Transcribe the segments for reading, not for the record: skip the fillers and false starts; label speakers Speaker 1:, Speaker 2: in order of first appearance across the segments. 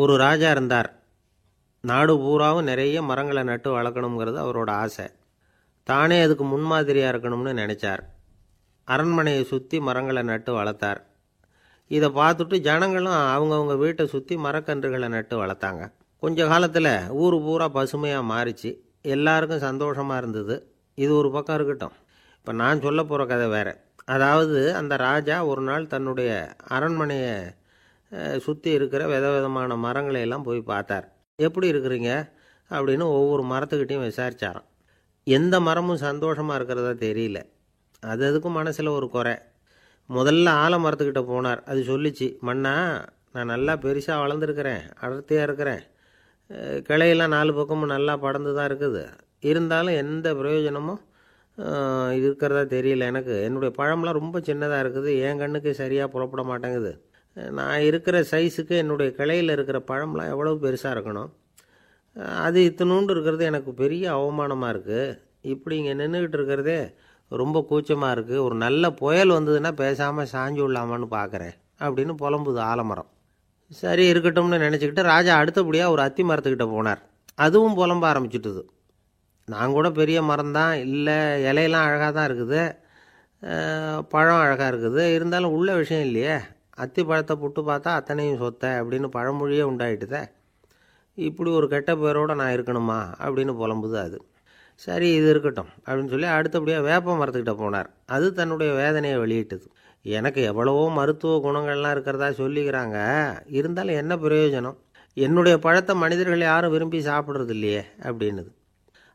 Speaker 1: ஒரு ராஜா இருந்தார். நாடு பூராவும் நிறைய மரங்களை நட்டு வளர்க்கணுங்கிறது அவரோட ஆசை. தானே அதுக்கு முன்மாதிரியாக இருக்கணும்னு நினச்சார். அரண்மனையை சுற்றி மரங்களை நட்டு வளர்த்தார். இதை பார்த்துட்டு ஜனங்களும் அவங்கவுங்க வீட்டை சுற்றி மரக்கன்றுகளை நட்டு வளர்த்தாங்க. கொஞ்ச காலத்தில் ஊர் பூரா பசுமையாக மாறிச்சு. எல்லாருக்கும் சந்தோஷமாக இருந்தது. இது ஒரு பக்கம் இருக்கட்டும். இப்போ நான் சொல்ல போகிற கதை வேறு. அதாவது அந்த ராஜா ஒரு நாள் தன்னுடைய அரண்மனையை சுற்றி இருக்கிற விதவிதமான மரங்களை எல்லாம் போய் பார்த்தார். எப்படி இருக்கிறீங்க அப்படின்னு ஒவ்வொரு மரத்துக்கிட்டையும் விசாரித்தாராம். எந்த மரமும் சந்தோஷமாக இருக்கிறதா தெரியல. அதுக்கும் மனசில் ஒரு குறை. முதல்ல ஆலமரத்துக்கிட்ட போனார். அது சொல்லிச்சு, மண்ணா நான் நல்லா பெருசாக வளர்ந்துருக்கிறேன், அடர்த்தியாக இருக்கிறேன், கிளையெல்லாம் 4 பக்கமும் நல்லா படர்ந்து தான் இருக்குது, இருந்தாலும் எந்த பிரயோஜனமும் இருக்கிறதா தெரியல எனக்கு. என்னுடைய பழம்லாம் ரொம்ப சின்னதாக இருக்குது, என் கண்ணுக்கு சரியாக புறப்பட மாட்டேங்குது. நான் இருக்கிற சைஸுக்கு என்னுடைய கிளையில் இருக்கிற பழம்லாம் எவ்வளவு பெருசாக இருக்கணும், அது இத்தினூண்டு இருக்கிறது எனக்கு பெரிய அவமானமாக இருக்குது. இப்படி இங்கே நின்றுக்கிட்டு இருக்கிறதே ரொம்ப கூச்சமாக இருக்குது. ஒரு நல்ல புயல் வந்ததுன்னா பேசாமல் சாஞ்சு விடலாமான்னு பார்க்குறேன் அப்படின்னு புலம்புது ஆலமரம். சரி இருக்கட்டும்னு நினச்சிக்கிட்டு ராஜா அடுத்தபடியாக ஒரு அத்தி மரத்துக்கிட்ட போனார். அதுவும் புலம்ப ஆரம்பிச்சுட்டுது. நான் கூட பெரிய மரம் தான், இல்லை இலையெல்லாம் அழகாக தான் இருக்குது, பழம் அழகாக இருக்குது, இருந்தாலும் உள்ள விஷயம் இல்லையே, அத்தி பழத்தை புட்டு பார்த்தா அத்தனையும் சொத்தை அப்படின்னு பழமொழியே உண்டாயிட்டுதே, இப்படி ஒரு கெட்ட பேரோடு நான் இருக்கணுமா அப்படின்னு புலம்புது அது. சரி இது இருக்கட்டும் அப்படின்னு சொல்லி அடுத்தபடியாக வேப்ப மரத்துக்கிட்ட போனார். அது தன்னுடைய வேதனையை வெளியிட்டது. எனக்கு எவ்வளவோ மருத்துவ குணங்கள்லாம் இருக்கிறதா சொல்லிக்கிறாங்க, இருந்தாலும் என்ன பிரயோஜனம், என்னுடைய பழத்தை மனிதர்கள் யாரும் விரும்பி சாப்பிட்றது இல்லையே அப்படின்னுது.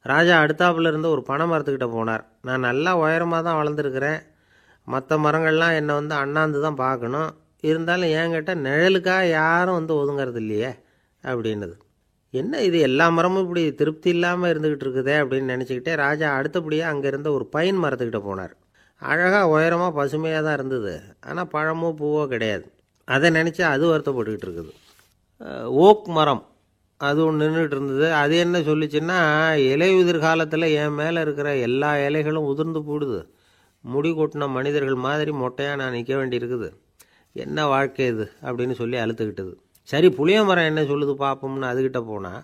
Speaker 1: ராஜா அடுத்தாப்புல இருந்து ஒரு பனை மரத்துக்கிட்ட போனார். நான் நல்லா உயரமாக தான் வளர்ந்துருக்கிறேன், மற்ற மரங்கள்லாம் என்னை அண்ணாந்து தான் பார்க்கணும், இருந்தாலும் என்கிட்ட நிழலுக்காக யாரும் ஒதுங்கிறது இல்லையே அப்படின்னுது. என்ன இது எல்லா மரமும் இப்படி திருப்தி இல்லாமல் இருந்துக்கிட்டு இருக்குதே அப்படின்னு நினச்சிக்கிட்டே ராஜா அடுத்தபடியாக அங்கே இருந்த ஒரு பைன் மரத்துக்கிட்ட போனார். அழகாக உயரமாக பசுமையாக தான் இருந்தது, ஆனால் பழமோ பூவோ கிடையாது. அதை நினச்சி அது வருத்தப்பட்டுக்கிட்டு இருக்குது. ஓக் மரம் அது ஒன்று நின்றுட்டு இருந்தது. அது என்ன சொல்லிச்சுன்னா, இலையுதிர் காலத்தில் என் மேலே இருக்கிற எல்லா இலைகளும் உதிர்ந்து போடுது, முடி கொட்டின மனிதர்கள் மாதிரி மொட்டையாக நான் நிற்க வேண்டியிருக்குது, என்ன வாழ்க்கை இது அப்படின்னு சொல்லி அழுத்துக்கிட்டது. சரி புளிய மரம் என்ன சொல்லுது பார்ப்போம்னு அதுக்கிட்ட போனால்,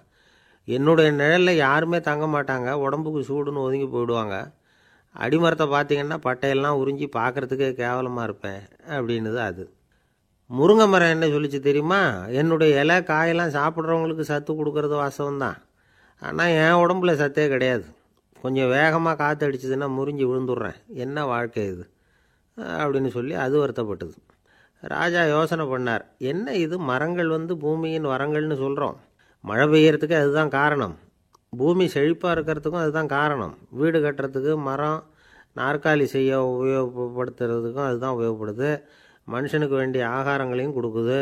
Speaker 1: என்னுடைய நிழலில் யாருமே தங்க மாட்டாங்க, உடம்புக்கு சூடுன்னு ஒதுங்கி போயிடுவாங்க, அடிமரத்தை பார்த்திங்கன்னா பட்டையெல்லாம் உறிஞ்சி பார்க்குறதுக்கே கேவலமாக இருப்பேன் அப்படின்னுது அது. முருங்கை மரம் என்ன சொல்லிச்சு தெரியுமா, என்னுடைய இலை காயெல்லாம் சாப்பிட்றவங்களுக்கு சத்து கொடுக்கறது வாசவந்தான், ஆனால் என் உடம்புல சத்தே கிடையாது, கொஞ்சம் வேகமாக காற்று அடிச்சதுன்னா முறிஞ்சி விழுந்துடுறேன், என்ன வாழ்க்கை இது அப்படின்னு சொல்லி அது வருத்தப்பட்டது. ராஜா யோசனை பண்ணார், என்ன இது மரங்கள் பூமியின் வரங்கள்னு சொல்கிறோம், மழை பெய்யறதுக்கு அதுதான் காரணம், பூமி செழிப்பாக இருக்கிறதுக்கும் அதுதான் காரணம், வீடு கட்டுறதுக்கு மரம், நாற்காலி செய்ய உபயோகப்படுத்துறதுக்கும் அதுதான் உபயோகப்படுது, மனுஷனுக்கு வேண்டிய ஆகாரங்களையும் கொடுக்குது,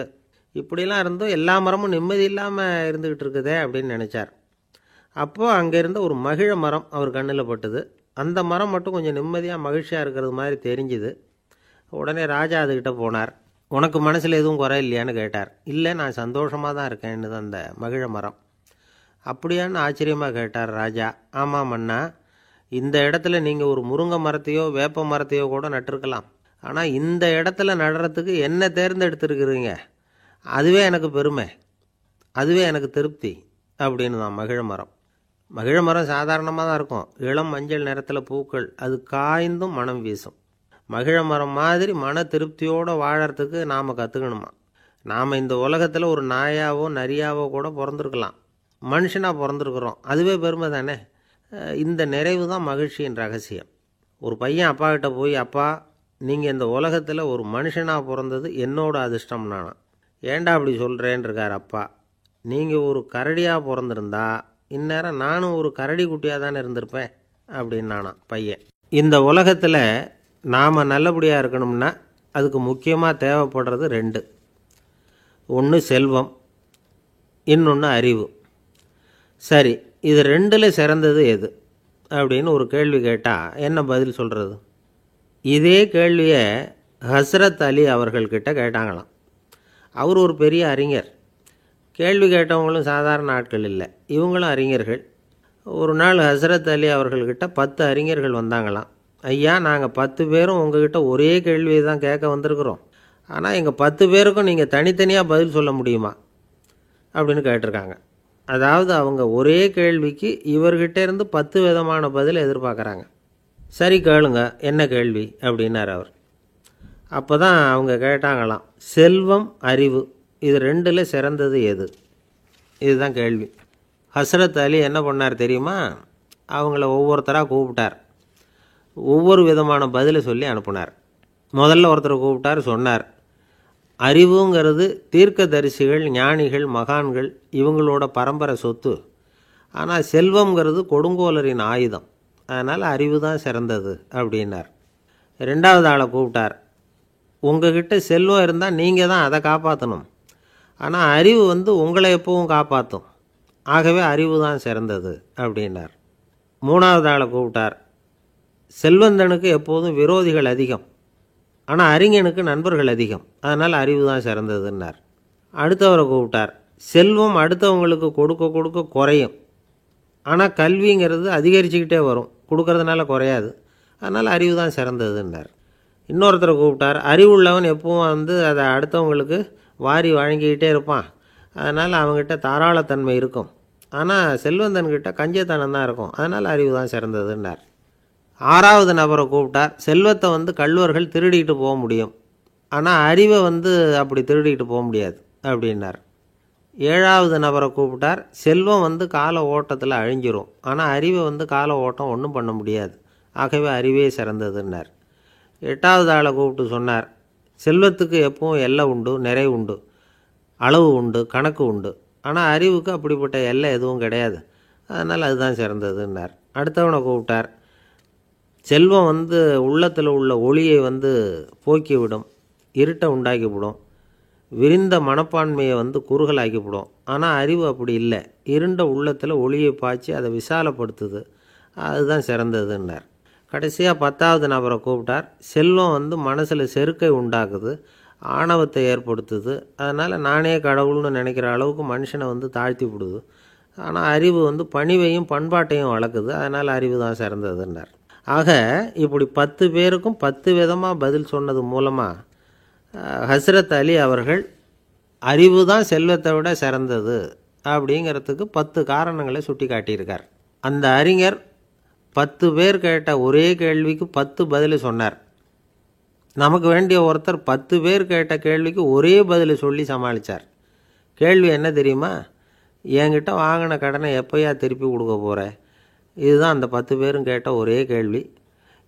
Speaker 1: இப்படிலாம் இருந்தும் எல்லா மரமும் நிம்மதி இல்லாமல் இருந்துக்கிட்டு இருக்குதே அப்படின்னு நினச்சார். அப்போது அங்கே இருந்த ஒரு மகிழ மரம் அவர் கண்ணில் பட்டுது. அந்த மரம் மட்டும் கொஞ்சம் நிம்மதியாக மகிழ்ச்சியாக இருக்கிறது மாதிரி தெரிஞ்சுது. உடனே ராஜா அதுக்கிட்ட போனார். உனக்கு மனசில் எதுவும் குறை இல்லையான்னு கேட்டார். இல்லை நான் சந்தோஷமாக தான் இருக்கேன்னு அந்த மகிழ மரம். அப்படியான்னு ஆச்சரியமாக கேட்டார் ராஜா. ஆமாம் மன்னா, இந்த இடத்துல நீங்கள் ஒரு முருங்கை மரத்தையோ வேப்ப மரத்தையோ கூட நட்டிருக்கலாம், ஆனால் இந்த இடத்துல நடுறதுக்கு என்ன தேர்ந்தெடுத்துருக்குறீங்க, அதுவே எனக்கு பெருமை, அதுவே எனக்கு திருப்தி அப்படின்னு தான் மகிழ மரம். மகிழ மரம் சாதாரணமாக தான் இருக்கும், இளம் மஞ்சள் நிறத்தில் பூக்கள், அது காய்ந்தும் மனம் வீசும். மகிழ மரம் மாதிரி மன திருப்தியோடு வாழறதுக்கு நாம் கற்றுக்கணுமா. நாம் இந்த உலகத்தில் ஒரு நாயாவோ நரியாவோ கூட பிறந்திருக்கலாம், மனுஷனாக பிறந்திருக்கிறோம், அதுவே பெருமை தானே. இந்த நிறைவு தான் மகிழ்ச்சியின் ரகசியம். ஒரு பையன் அப்பா கிட்ட போய், அப்பா நீங்கள் இந்த உலகத்தில் ஒரு மனுஷனாக பிறந்தது என்னோட அதிர்ஷ்டம் நானா. ஏண்டா அப்படி சொல்கிறேன்னு இருக்கார் அப்பா. நீங்கள் ஒரு கரடியாக பிறந்திருந்தா இந்நேரம் நானும் ஒரு கரடி குட்டியாக தானே இருந்திருப்பேன் அப்படின்னு நானா பையன். இந்த உலகத்தில் நாம் நல்லபடியாக இருக்கணும்னா அதுக்கு முக்கியமாக தேவைப்படுறது 2. ஒன்று செல்வம், இன்னொன்று அறிவு. சரி இது 2ல் சிறந்தது எது அப்படின்னு ஒரு கேள்வி கேட்டால் என்ன பதில் சொல்கிறது? இதே கேள்வியை ஹஸ்ரத் அலி அவர்கள்கிட்ட கேட்டாங்களாம். அவர் ஒரு பெரிய அறிஞர். கேள்வி கேட்டவங்களும் சாதாரண ஆட்கள் இல்லை, இவங்களும் அறிஞர்கள். ஒரு நாள் ஹஸ்ரத் அலி அவர்கள்கிட்ட 10 அறிஞர்கள் வந்தாங்களாம். ஐயா நாங்கள் 10 பேரும் உங்ககிட்ட ஒரே கேள்வியை தான் கேட்க வந்திருக்கிறோம், ஆனால் எங்கள் 10 பேருக்கும் நீங்கள் தனித்தனியாக பதில் சொல்ல முடியுமா அப்படின்னு கேட்டிருக்காங்க. அதாவது அவங்க ஒரே கேள்விக்கு இவர்கிட்ட இருந்து 10 விதமான பதில் எதிர்பார்க்குறாங்க. சரி கேளுங்க, என்ன கேள்வி அப்படின்னார் அவர். அப்போ தான் அவங்க கேட்டாங்களாம், செல்வம் அறிவு இது ரெண்டில் சிறந்தது எது? இதுதான் கேள்வி. ஹஸ்ரத் அலி என்ன பண்ணார் தெரியுமா? அவங்கள ஒவ்வொருத்தராக கூப்பிட்டார். ஒவ்வொரு விதமான பதிலை சொல்லி அனுப்புனார். முதல்ல ஒருத்தரை கூப்பிட்டார், சொன்னார், அறிவுங்கிறது தீர்க்கதரிசிகள், ஞானிகள், மகான்கள் இவங்களோட பரம்பரை சொத்து. ஆனால் செல்வங்கிறது கொடுங்கோலரின் ஆயுதம். அதனால் அறிவு தான் சிறந்தது அப்படின்னார். ரெண்டாவது ஆளை கூப்பிட்டார். உங்ககிட்ட செல்வம் இருந்தால் நீங்கள் தான் அதை காப்பாற்றணும். ஆனால் அறிவு உங்களை எப்பவும் காப்பாற்றும். ஆகவே அறிவு தான் சிறந்தது அப்படின்னார். மூணாவது ஆளை கூப்பிட்டார். செல்வந்தனுக்கு எப்போதும் விரோதிகள் அதிகம், ஆனால் அறிஞனுக்கு நண்பர்கள் அதிகம். அதனால் அறிவு தான் சிறந்ததுன்னார். அடுத்தவரை கூப்பிட்டார். செல்வம் அடுத்தவங்களுக்கு கொடுக்க கொடுக்க குறையும், ஆனால் கல்விங்கிறது அதிகரிச்சுக்கிட்டே வரும், கொடுக்கறதுனால குறையாது. அதனால் அறிவு தான் சிறந்ததுன்னார். இன்னொருத்தரை கூப்பிட்டார். அறிவுள்ளவன் எப்பவும் அதை அடுத்தவங்களுக்கு வாரி வழங்கிக்கிட்டே இருப்பான். அதனால் அவங்ககிட்ட தாராளத்தன்மை இருக்கும். ஆனால் செல்வந்தன்கிட்ட கஞ்சத்தனம் தான் இருக்கும். அதனால் அறிவு தான் சிறந்ததுன்னார். ஆறாவது நபரை கூப்பிட்டார். செல்வத்தை கள்வர்கள் திருடிட்டு போக முடியும், ஆனால் அறிவை அப்படி திருடிட்டு போக முடியாது அப்படின்னார். ஏழாவது நபரை கூப்பிட்டார். செல்வம் கால ஓட்டத்தில் அழிஞ்சிரும், ஆனால் அறிவை கால ஓட்டம் ஒன்றும் பண்ண முடியாது. ஆகவே அறிவே சிறந்ததுன்னார். எட்டாவது ஆளை கூப்பிட்டு சொன்னார், செல்வத்துக்கு எப்பவும் எல்லை உண்டு, நிறை உண்டு, அளவு உண்டு, கணக்கு உண்டு. ஆனால் அறிவுக்கு அப்படிப்பட்ட எல்லை எதுவும் கிடையாது. அதனால் அதுதான் சிறந்ததுன்னார். அடுத்தவனை கூப்பிட்டார். செல்வம் உள்ளத்தில் உள்ள ஒளியை போக்கிவிடும், இருட்டை உண்டாக்கிவிடும், விரிந்த மனப்பான்மையை குறுகலாக்கிவிடும். ஆனால் அறிவு அப்படி இல்லை, இருண்ட உள்ளத்தில் ஒளியை பாய்ச்சி அதை விசாலப்படுத்துது. அதுதான் சிறந்ததுன்னார். கடைசியாக 10வது நபரை கூப்பிட்டார். செல்வம் மனசில் செருக்கை உண்டாக்குது, ஆணவத்தை ஏற்படுத்துது. அதனால் நானே கடவுள்னு நினைக்கிற அளவுக்கு மனுஷனை தாழ்த்தி விடுது. ஆனால் அறிவு பணிவையும் பண்பாட்டையும் வளர்க்குது. அதனால் அறிவு தான் சிறந்ததுன்னார். ஆக இப்படி 10 பேருக்கும் 10 விதமாக பதில் சொன்னது மூலமாக ஹஸ்ரத் அலி அவர்கள் அறிவு தான் செல்வத்தை விட சிறந்தது அப்படிங்கிறதுக்கு 10 காரணங்களை சுட்டி காட்டியிருக்கார். அந்த அறிஞர் 10 பேர் கேட்ட ஒரே கேள்விக்கு 10 பதில் சொன்னார். நமக்கு வேண்டிய ஒருத்தர் 10 பேர் கேட்ட கேள்விக்கு ஒரே பதில் சொல்லி சமாளித்தார். கேள்வி என்ன தெரியுமா? என்கிட்ட வாங்கின கடனை எப்போயா திருப்பி கொடுக்க போகிற? இதுதான் அந்த 10 பேரும் கேட்ட ஒரே கேள்வி.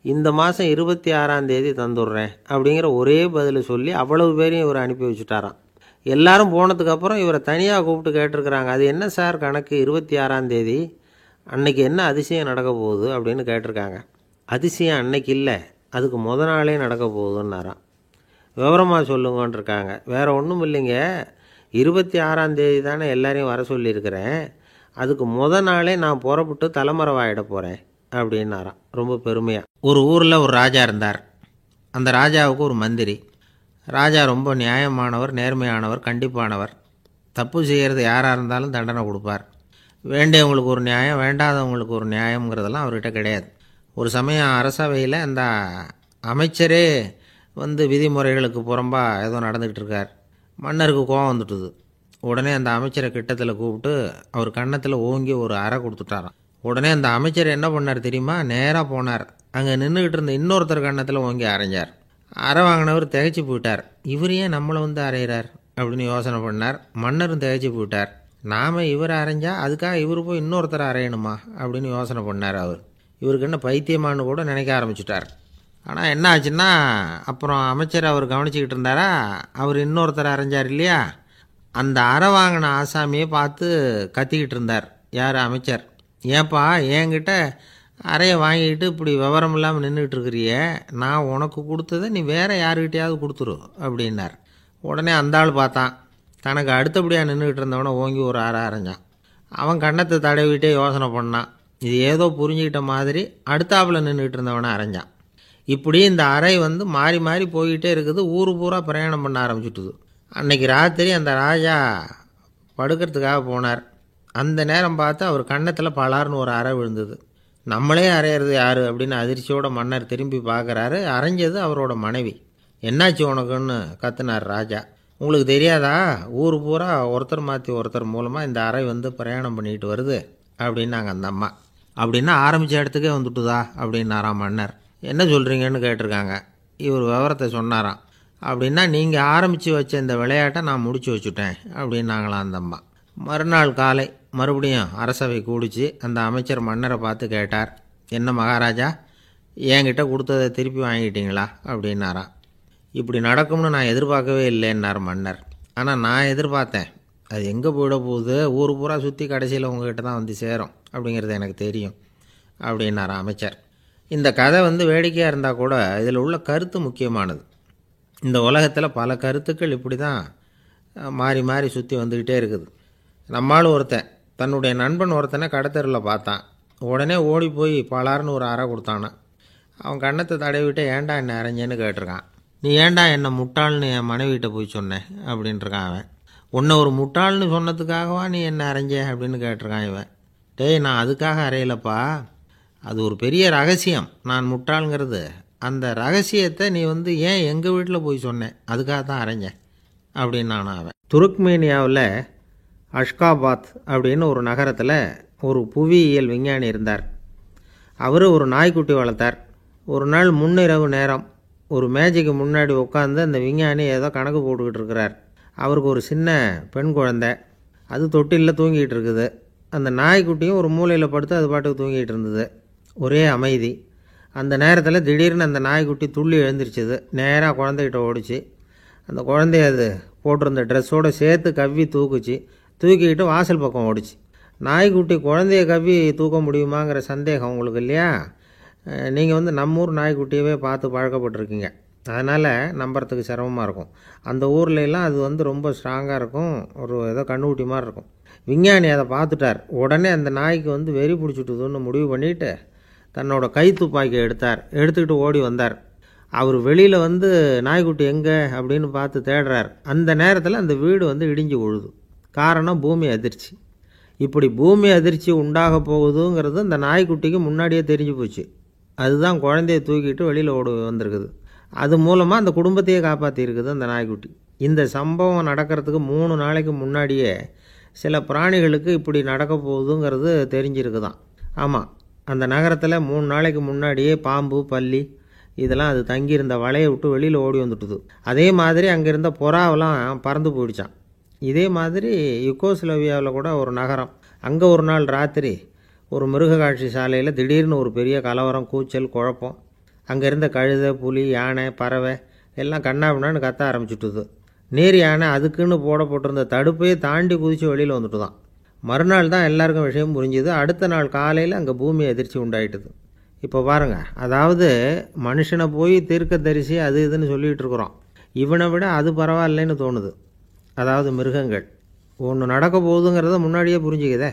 Speaker 1: இந்த மாதம் 26ஆம் தேதி தந்துடுறேன் அப்படிங்கிற ஒரே பதில் சொல்லி அவ்வளவு பேரையும் இவர் அனுப்பி வச்சுட்டாராம். எல்லாரும் போனதுக்கப்புறம் இவரை தனியாக கூப்பிட்டு கேட்டிருக்கிறாங்க. அது என்ன சார் கணக்கு, 26ஆம் தேதி அன்னைக்கு என்ன அதிசயம் நடக்க போகுது அப்படின்னு கேட்டிருக்காங்க. அதிசயம் அன்னைக்கு இல்லை, அதுக்கு நாளே நடக்க போகுதுன்னாராம். விவரமாக சொல்லுங்கன்னு இருக்காங்க. வேறு ஒன்றும் இல்லைங்க, 26ஆம் தேதி தானே எல்லாரையும் வர சொல்லியிருக்கிறேன், அதுக்கு நாளே நான் புறப்பட்டு தலைமறைவாயிட போகிறேன் அப்படின்னாராம் ரொம்ப பெருமையாக. ஒரு ஊரில் ஒரு ராஜா இருந்தார். அந்த ராஜாவுக்கு ஒரு மந்திரி. ராஜா ரொம்ப நியாயமானவர், நேர்மையானவர், கண்டிப்பானவர். தப்பு செய்கிறது யாராக இருந்தாலும் தண்டனை கொடுப்பார். வேண்டியவங்களுக்கு ஒரு நியாயம், வேண்டாதவங்களுக்கு ஒரு நியாயங்கிறதெல்லாம் அவர்கிட்ட கிடையாது. ஒரு சமயம் அரசவையில் அந்த அமைச்சரே விதிமுறைகளுக்கு புறம்பாக ஏதோ நடந்துக்கிட்டு இருக்கார். மன்னருக்கு கோபம் வந்துட்டுது. உடனே அந்த அமைச்சரை கிட்டத்தில் கூப்பிட்டு அவர் கன்னத்தில் ஓங்கி ஒரு அறை கொடுத்துட்டாராம். உடனே அந்த அமைச்சர் என்ன பண்ணார் தெரியுமா? நேராக போனார். அங்கே நின்றுக்கிட்டு இருந்த இன்னொருத்தர் கன்னத்தில் ஓங்கி அரைஞ்சார். அறை வாங்கினவர் திகைச்சு போயிட்டார். இவர் ஏன் நம்மளை அரைகிறார் அப்படின்னு யோசனை பண்ணார். மன்னரும் திகைச்சு போயிட்டார். நாம் இவர் அரைஞ்சா அதுக்காக இவர் போய் இன்னொருத்தரை அரையணுமா அப்படின்னு யோசனை பண்ணார். இவருக்கு என்ன பைத்தியமானு கூட நினைக்க ஆரம்பிச்சுட்டார். ஆனால் என்ன ஆச்சுன்னா, அப்புறம் அமைச்சர் அவர் கவனிச்சிக்கிட்டு இருந்தாரா, அவர் இன்னொருத்தரை அரைஞ்சார் இல்லையா, அந்த அறை வாங்கின ஆசாமியை பார்த்து கத்திக்கிட்டு இருந்தார். யார்? அமைச்சர். ஏன்பா என்கிட்ட அறையை வாங்கிக்கிட்டு இப்படி விவரம் இல்லாமல் நின்றுக்கிட்டு இருக்கிறிய, நான் உனக்கு கொடுத்ததை நீ வேறு யாருக்கிட்டையாவது கொடுத்துரு அப்படின்னார். உடனே அந்த ஆள் பார்த்தான். தனக்கு அடுத்தபடியாக நின்றுக்கிட்டு இருந்தவனை ஓங்கி ஒரு அறை அரைஞ்சான். அவன் கன்னத்தை தடவிட்டே யோசனை பண்ணான். இது ஏதோ புரிஞ்சுக்கிட்ட மாதிரி அடுத்தாப்பில் நின்றுக்கிட்டு இருந்தவனை அரைஞ்சான். இப்படி இந்த அறை மாறி மாறி போய்கிட்டே இருக்குது. ஊர் பூரா பிரயாணம் பண்ண ஆரம்பிச்சுட்டுது. அன்னைக்கு ராத்திரி அந்த ராஜா படுக்கிறதுக்காக போனார். அந்த நேரம் பார்த்து அவர் கன்னத்தில் பலார்னு ஒரு அறை விழுந்தது. நம்மளே அரையிறது யார் அப்படின்னு அதிர்ச்சியோட மன்னர் திரும்பி பார்க்குறாரு. அரைஞ்சது அவரோட மனைவி. என்னாச்சு உனக்குன்னு கத்துனார் ராஜா. உங்களுக்கு தெரியாதா, ஊர் பூரா ஒருத்தர் மாற்றி ஒருத்தர் மூலமாக இந்த அறை வந்து பிரயாணம் பண்ணிட்டு வருது அப்படின்னாங்க அந்த அம்மா. அப்படின்னா ஆரம்பித்த இடத்துக்கே வந்துட்டுதா அப்படின்னாராம் மன்னர். என்ன சொல்கிறீங்கன்னு கேட்டிருக்காங்க. இவர் விவரத்தை சொன்னாராம். அப்படின்னா நீங்கள் ஆரம்பித்து வச்ச இந்த விளையாட்டை நான் முடிச்சு வச்சுட்டேன் அப்படின்னாங்களாம் அந்த அம்மா. மறுநாள் காலை மறுபடியும் அரசவை கூடிச்சு அந்த அமைச்சர் மன்னரை பார்த்து கேட்டார், என்ன மகாராஜா, என்கிட்ட கொடுத்ததை திருப்பி வாங்கிட்டீங்களா அப்படின்னாராம். இப்படி நடக்கும்னு நான் எதிர்பார்க்கவே இல்லைன்னார் மன்னர். ஆனால் நான் எதிர்பார்த்தேன். அது எங்கே போயிட போகுது, ஊர் பூரா சுற்றி கடைசியில் உங்ககிட்ட தான் வந்து சேரும் அப்படிங்கிறது எனக்கு தெரியும் அப்படின்னார் அமைச்சர். இந்த கதை வந்து வேடிக்கையாக இருந்தால் கூட இதில் உள்ள கருத்து முக்கியமானது. இந்த உலகத்தில் பல கருத்துக்கள் இப்படி தான் மாறி மாறி சுற்றி வந்துக்கிட்டே இருக்குது. நம்மால் ஒருத்தன் தன்னுடைய நண்பன் ஒருத்தனை கடத்தரில் பார்த்தான். உடனே ஓடி போய் பலார்னு ஒரு அறை கொடுத்தானான். அவன் கண்ணத்தை தடவிட்டு ஏன்டா என்னை அரைஞ்சேன்னு கேட்டிருக்கான். நீ ஏன்டா என்னை முட்டாள்னு என் மனைவிட்ட போய் சொன்னேன் அப்படின்ட்டுருக்கான் அவன். உன்னை ஒரு முட்டாள்னு சொன்னதுக்காகவா நீ என்ன அரைஞ்ச அப்படின்னு கேட்டிருக்கான் இவன். டேய், நான் அதுக்காக அறையலப்பா, அது ஒரு பெரிய ரகசியம். நான் முட்டாளுங்கிறது அந்த ரகசியத்தை நீ வந்து ஏன் எங்கள் வீட்டில் போய் சொன்னேன், அதுக்காக தான் அரைஞ்சேன் அப்படின்னு நான் அவன். துருக்மேனியாவில் அஷ்காபாத் அப்படின்னு ஒரு நகரத்தில் ஒரு புவியியல் விஞ்ஞானி இருந்தார். அவர் ஒரு நாய்க்குட்டி வளர்த்தார். ஒரு நாள் முன்னிரவு நேரம் ஒரு மேஜைக்கு முன்னாடி உட்காந்து அந்த விஞ்ஞானி ஏதோ கணக்கு போட்டுக்கிட்டு இருக்கிறார். அவருக்கு ஒரு சின்ன பெண் குழந்தை, அது தொட்டிலில் தூங்கிட்டு இருக்குது. அந்த நாய்க்குட்டியும் ஒரு மூலையில் படுத்து அது பாட்டுக்கு தூங்கிட்டு இருந்தது. ஒரே அமைதி. அந்த நேரத்தில் திடீர்னு அந்த நாய்க்குட்டி துள்ளி எழுந்திரிச்சிது. நேராக குழந்தைகிட்ட ஓடிச்சு. அந்த குழந்தைய அது போட்டிருந்த ட்ரெஸ்ஸோடு சேர்த்து கவ்வி தூக்குச்சு. தூக்கிக்கிட்டு வாசல் பக்கம் ஓடிச்சு. நாய்க்குட்டி குழந்தைய கவ்வி தூக்க முடியுமாங்கிற சந்தேகம் உங்களுக்கு இல்லையா? நீங்கள் வந்து நம்ம ஊர் நாய்க்குட்டியவே பார்த்து பழக்கப்பட்டிருக்கீங்க, அதனால் நம்புறதுக்கு சிரமமாக இருக்கும். அந்த ஊர்லெலாம் அது வந்து ரொம்ப ஸ்ட்ராங்காக இருக்கும், ஒரு ஏதோ கண்ணுக்குட்டி மாதிரி இருக்கும். விஞ்ஞானி அதை பார்த்துட்டார். உடனே அந்த நாய்க்கு வந்து வெறி பிடிச்சிட்டுதுன்னு முடிவு பண்ணிவிட்டு தன்னோட கை துப்பாக்கியை எடுத்துக்கிட்டு ஓடி வந்தார். அவர் வெளியில் வந்து நாய்க்குட்டி எங்கே அப்படின்னு பார்த்து தேடுறார். அந்த நேரத்தில் அந்த வீடு வந்து இடிஞ்சு விழுது. காரணம் பூமி அதிர்ச்சி. இப்படி பூமி அதிர்ச்சி உண்டாக போகுதுங்கிறது அந்த நாய்க்குட்டிக்கு முன்னாடியே தெரிஞ்சு போச்சு. அதுதான் குழந்தைய தூக்கிட்டு வெளியில் ஓடி வந்திருக்குது. அது மூலமாக அந்த குடும்பத்தையே காப்பாற்றிருக்குது அந்த நாய்க்குட்டி. இந்த சம்பவம் நடக்கிறதுக்கு 3 நாளைக்கு முன்னாடியே சில பிராணிகளுக்கு இப்படி நடக்க போகுதுங்கிறது தெரிஞ்சிருக்குதான். ஆமாம், அந்த நகரத்தில் 3 நாளைக்கு முன்னாடியே பாம்பு, பல்லி இதெல்லாம் அது தங்கியிருந்த வலையை விட்டு வெளியில் ஓடி வந்துட்டுது. அதே மாதிரி அங்கே இருந்த புறாவெல்லாம் பறந்து போயிடுச்சான். இதே மாதிரி யுகோஸ்லோவியாவில் கூட ஒரு நகரம், அங்கே ஒரு நாள் ராத்திரி ஒரு மிருக காட்சி சாலையில் திடீர்னு ஒரு பெரிய கலவரம், கூச்சல், குழப்பம். அங்கே இருந்த கழுதை, புலி, யானை, பறவை எல்லாம் கண்ணாபின்னான்னு கத்த ஆரம்பிச்சுட்டுது. நீர் யானை அதுக்குன்னு போடப்பட்டிருந்த தடுப்பையே தாண்டி குதித்து வெளியில் வந்துட்டு தான். மறுநாள் தான் எல்லாருக்கும் விஷயம் புரிஞ்சுது. அடுத்த நாள் காலையில் அங்கே பூமி அதிர்ச்சி உண்டாயிட்டுது. இப்போ பாருங்கள், அதாவது மனுஷனை போய் தீர்க்க தரிசி அது இதுன்னு சொல்லிகிட்டு இருக்கிறோம். இவனை விட அது பரவாயில்லைன்னு தோணுது. அதாவது மிருகங்கள் ஒன்று நடக்க போகுதுங்கிறத முன்னாடியே புரிஞ்சுக்குதே.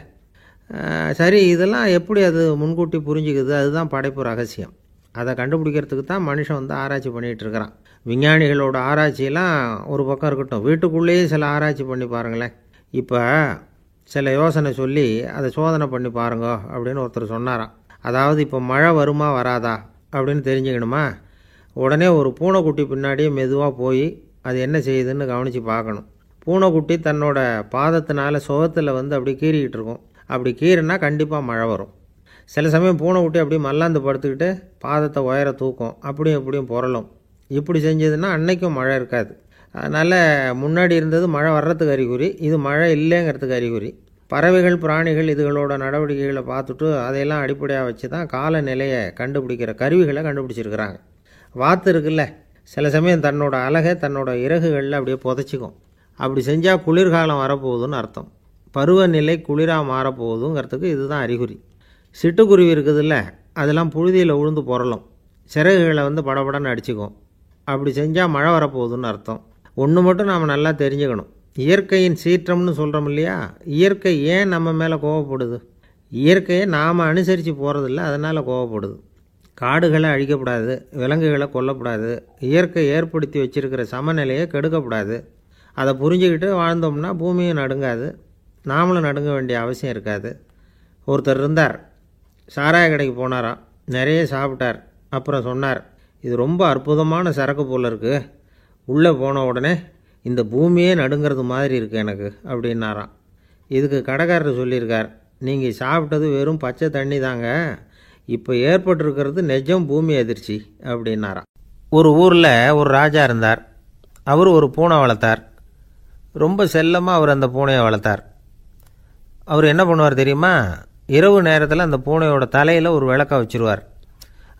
Speaker 1: சரி, இதெல்லாம் எப்படி அது முன்கூட்டி புரிஞ்சுக்குது? அதுதான் படைப்பு ரகசியம். அதை கண்டுபிடிக்கிறதுக்கு தான் மனுஷன் வந்து ஆராய்ச்சி பண்ணிகிட்டு இருக்கிறான். விஞ்ஞானிகளோட ஆராய்ச்சியெல்லாம் ஒரு பக்கம் இருக்கட்டும், வீட்டுக்குள்ளேயே சில ஆராய்ச்சி பண்ணி பாருங்களேன். இப்போ சில யோசனை சொல்லி அதை சோதனை பண்ணி பாருங்க அப்படின்னு ஒருத்தர் சொன்னாராம். அதாவது இப்போ மழை வருமா வராதா அப்படின்னு தெரிஞ்சுக்கணுமா, உடனே ஒரு பூனைக்குட்டி பின்னாடியே மெதுவாக போய் அது என்ன செய்யுதுன்னு கவனித்து பார்க்கணும். பூனைக்குட்டி தன்னோட பாதத்தினால சுகத்தில் வந்து அப்படி கீறிக்கிட்டு இருக்கும். அப்படி கீறினா கண்டிப்பாக மழை வரும். சில சமயம் பூனைக்குட்டி அப்படி மல்லாந்து படுத்துக்கிட்டு பாதத்தை உயர தூக்கும், அப்படியும் இப்படியும் புரளும். இப்படி செஞ்சதுன்னா அன்னைக்கும் மழை இருக்காது. அதனால் முன்னாடி இருந்தது மழை வர்றதுக்கு அறிகுறி, இது மழை இல்லைங்கிறதுக்கு அறிகுறி. பறவைகள், பிராணிகள் இதுகளோட நடவடிக்கைகளை பார்த்துட்டு அதையெல்லாம் அடிப்படையாக வச்சு தான் காலநிலையை கண்டுபிடிக்கிற கருவிகளை கண்டுபிடிச்சிருக்கிறாங்க. வாத்து இருக்குல்ல, சில சமயம் தன்னோட அழகை தன்னோட இறகுகளில் அப்படியே புதைச்சிக்கும். அப்படி செஞ்சால் குளிர்காலம் வரப்போகுதுன்னு அர்த்தம். பருவநிலை குளிராக மாறப்போகுதுங்கிறதுக்கு இதுதான் அறிகுறி. சிட்டுக்குருவி இருக்குதுல்ல, அதெல்லாம் புழுதியில் உழுந்து புரளும், சிறகுகளை வந்து படபடன்னு அடிச்சுக்கும். அப்படி செஞ்சால் மழை வரப்போகுதுன்னு அர்த்தம். ஒன்று மட்டும் நாம் நல்லா தெரிஞ்சுக்கணும், இயற்கையின் சீற்றம்னு சொல்கிறோம் இல்லையா, இயற்கை ஏன் நம்ம மேலே கோவப்படுது? இயற்கையை நாம் அனுசரித்து போகிறதில்ல, அதனால் கோவப்படுது. காடுகளை அழிக்கப்படாது, விலங்குகளை கொல்லக்கூடாது, இயற்கை ஏற்படுத்தி வச்சிருக்கிற சமநிலையை கெடுக்கக்கூடாது. அதை புரிஞ்சுக்கிட்டு வாழ்ந்தோம்னா பூமியும் நடுங்காது, நாமளும் நடுங்க வேண்டிய அவசியம் இருக்காது. ஒருத்தர் இருந்தார், சாராய கடைக்கு போனாராம், நிறைய சாப்பிட்டார். அப்புறம் சொன்னார், இது ரொம்ப அற்புதமான சரக்கு போல் இருக்குது. உள்ளே போன உடனே இந்த பூமியே நடுங்கிறது மாதிரி இருக்குது எனக்கு அப்படின்னாராம். இதுக்கு கடைக்காரர் சொல்லியிருக்கார், நீங்கள் சாப்பிட்டது வெறும் பச்சை தண்ணி தாங்க, இப்போ ஏற்பட்டிருக்கிறது நிஜம் பூமி அதிர்ச்சி அப்படின்னாராம். ஒரு ஊரில் ஒரு ராஜா இருந்தார். அவர் ஒரு பூனை வளர்த்தார். ரொம்ப செல்லமாக அவர் அந்த பூனையை வளர்த்தார். அவர் என்ன பண்ணுவார் தெரியுமா? இரவு நேரத்தில் அந்த பூனையோட தலையில் ஒரு விளக்கை வச்சுருவார்.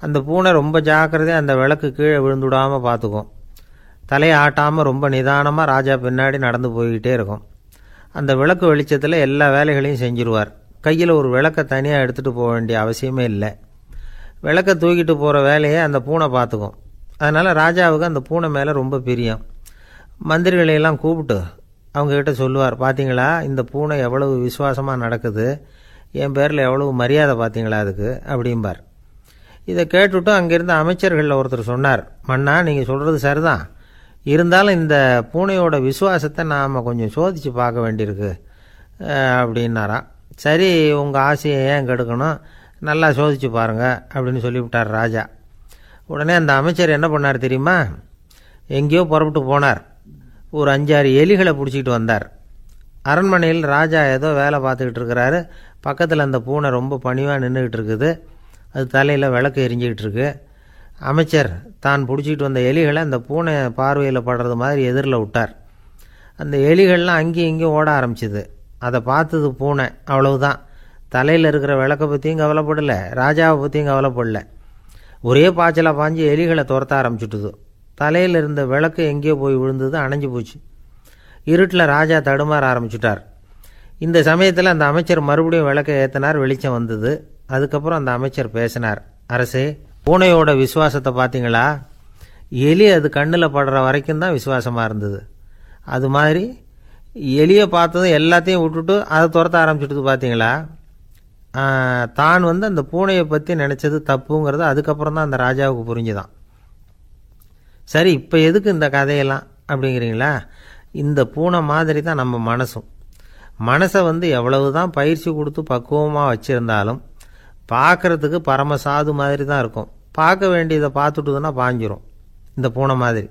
Speaker 1: அந்த பூனை ரொம்ப ஜாக்கிரதையாக அந்த விளக்கு கீழே விழுந்துடாமல் பார்த்துக்கும். தலையை ஆட்டாமல் ரொம்ப நிதானமாக ராஜா பின்னாடி நடந்து போய்கிட்டே இருக்கும். அந்த விளக்கு வெளிச்சத்தில் எல்லா வேலைகளையும் செஞ்சுருவார். கையில் ஒரு விளக்கை தனியாக எடுத்துகிட்டு போக வேண்டிய அவசியமே இல்லை. விளக்கை தூக்கிட்டு போகிற வேலையை அந்த பூனை பார்த்துக்கும். அதனால் ராஜாவுக்கு அந்த பூனை மேலே ரொம்ப பிரியம். மந்திரிகளையெல்லாம் கூப்பிட்டு அவங்கக்கிட்ட சொல்லுவார், பார்த்தீங்களா இந்த பூனை எவ்வளவு விசுவாசமாக நடக்குது, என் பேரில் எவ்வளவு மரியாதை பார்த்தீங்களா அதுக்கு அப்படிம்பார். இதை கேட்டுவிட்டு அங்கேருந்து அமைச்சர்களில் ஒருத்தர் சொன்னார், மன்னா நீங்கள் சொல்கிறது சரிதான், இருந்தாலும் இந்த பூனையோட விசுவாசத்தை நாம் கொஞ்சம் சோதித்து பார்க்க வேண்டியிருக்கு அப்படின்னாராம். சரி, உங்கள் ஆசையை ஏன் கெடுக்கணும், நல்லா சோதித்து பாருங்கள் அப்படின்னு சொல்லிவிட்டார் ராஜா. உடனே அந்த அமைச்சர் என்ன பண்ணார் தெரியுமா? எங்கேயோ புறப்பட்டு போனார். ஒரு 5-6 எலிகளை பிடிச்சிக்கிட்டு வந்தார். அரண்மனையில் ராஜா ஏதோ வேலை பார்த்துக்கிட்டு இருக்கிறாரு. பக்கத்தில் அந்த பூனை ரொம்ப பணிவாக நின்றுக்கிட்டு இருக்குது. அது தலையில் விளக்கு எரிஞ்சிக்கிட்டு இருக்கு. அமைச்சர் தான் பிடிச்சிக்கிட்டு வந்த எலிகளை அந்த பூனை பார்வையில் படுறது மாதிரி எதிரில் விட்டார். அந்த எலிகள்லாம் அங்கேயும் இங்கேயும் ஓட ஆரம்பிச்சிது. அதை பார்த்தது பூனை, அவ்வளவுதான். தலையில் இருக்கிற விளக்கை பற்றியும் கவலைப்படலை, ராஜாவை பற்றியும் கவலைப்படலை. ஒரே பாய்ச்சலாக பாஞ்சு எலிகளை துரத்த ஆரம்பிச்சுட்டுது. தலையில் இருந்த விளக்கு எங்கேயோ போய் விழுந்தது, அணைஞ்சு போச்சு. இருட்டில் ராஜா தடுமாற ஆரம்பிச்சுட்டார். இந்த சமயத்தில் அந்த அமைச்சர் மறுபடியும் விளக்கை ஏற்றினார். வெளிச்சம் வந்தது. அதுக்கப்புறம் அந்த அமைச்சர் பேசினார், அரசே, பூனையோட விசுவாசத்தை பார்த்தீங்களா? எலி அது கண்ணில் படுற வரைக்கும் தான் விசுவாசமாக இருந்தது. அது மாதிரி எலியை பார்த்ததும் எல்லாத்தையும் விட்டுட்டு அதை துரத்த ஆரம்பிச்சுட்டு பார்த்தீங்களா? தான் அந்த பூனையை பற்றி நினச்சது தப்புங்கிறது அதுக்கப்புறம் தான் அந்த ராஜாவுக்கு புரிஞ்சுதான். சரி, இப்போ எதுக்கு இந்த கதையெல்லாம் அப்படிங்கிறீங்களா? இந்த பூனை மாதிரி தான் நம்ம மனசும். மனசை எவ்வளவு தான் பயிற்சி கொடுத்து பக்குவமாக வச்சுருந்தாலும் பார்க்குறதுக்கு பரமசாது மாதிரி தான் இருக்கும். பார்க்க வேண்டியதை பார்த்துட்டுதுன்னா பாஞ்சிரும். இந்த பூனை மாதிரி